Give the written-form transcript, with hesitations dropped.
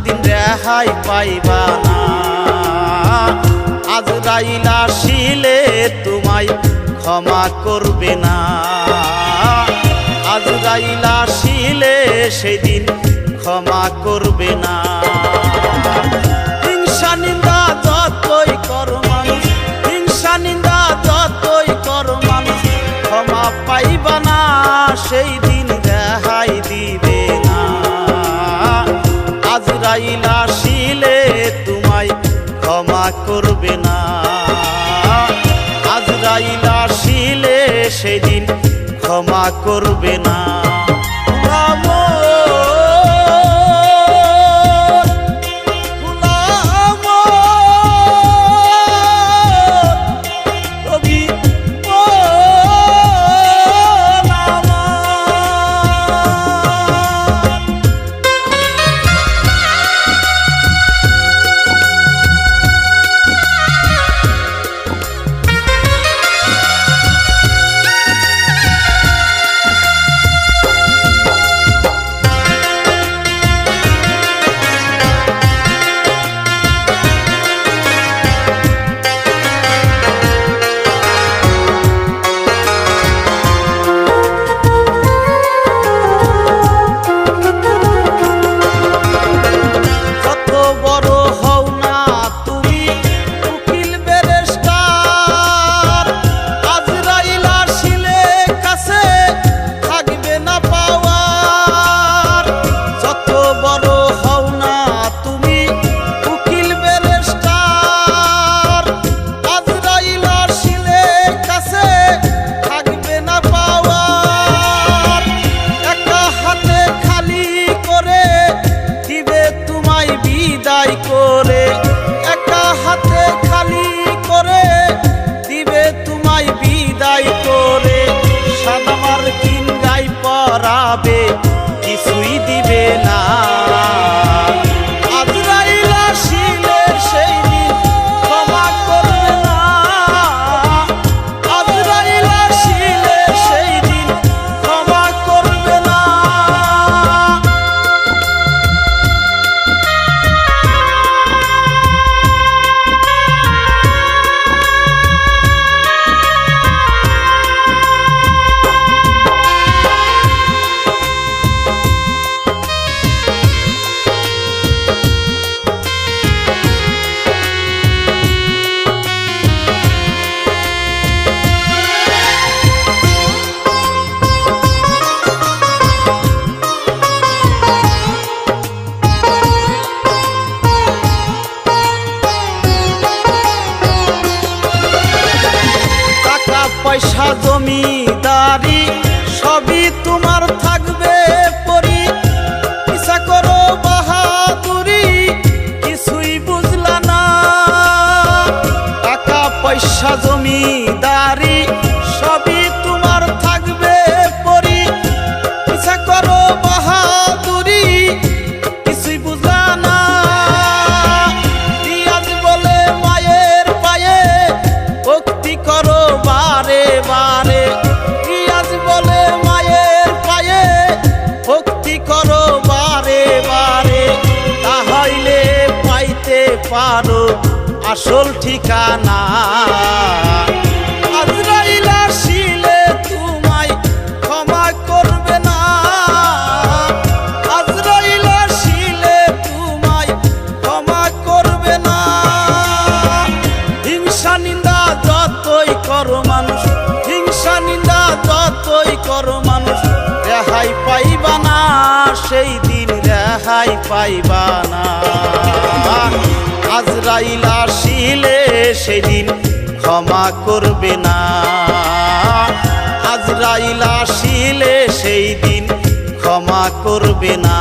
সেদিন রেহাই পাইবা না। আজরাইল আসিলে তোমায় ক্ষমা করবে না। আজরাইল আসিলে সেদিন ক্ষমা করবে না। হিংসা নিন্দা যতই করো মানুষ, হিংসা নিন্দা যতই করো মানুষ, ক্ষমা পাইবা না, সেই দিন রেহাই দিবে না। আজরাইল আসিলে তোমায় ক্ষমা করবে না। আজরাইল আসিলে সেদিন ক্ষমা করবে না। কিছুই দিবে না। আজরাইল আসিলে সেই দিন ক্ষমা করবে না। আজরাইল আসিলে সেই দিন ক্ষমা করবে না। পয়সা জমিদারি সবই তোমার থাকবে পরি, ইচ্ছা করো বাহাদুরি কিছুই বুঝলা না। টাকা পয়সা জমিদারি সবই তোমার থাকবে পরি, ইচ্ছা করো বাহাদুরি কিছুই বুঝলা না। রিয়াজ বলে মায়ের পায়ে ভক্তি করো বারে বারে, রিয়াজ বলে মায়ের পায়ে ভক্তি করো বারে বারে, তাহলে পাইতে পারো আসল ঠিকানা। আজরাইল আসিলে তোমায় ক্ষমা করবে না। আজরাইল আসিলে তোমায় ক্ষমা করবে না। হিংসা নিন্দা যতই করো মানুষ, হিংসা নিন্দা যতই করো মানুষ, রেহাই পাইবা না, সেই দিন রেহাই পাইবা না। আজরাইল আসিলে সেদিন ক্ষমা করবে না। আজরাইল আসিলে সেই দিন ক্ষমা করবে না।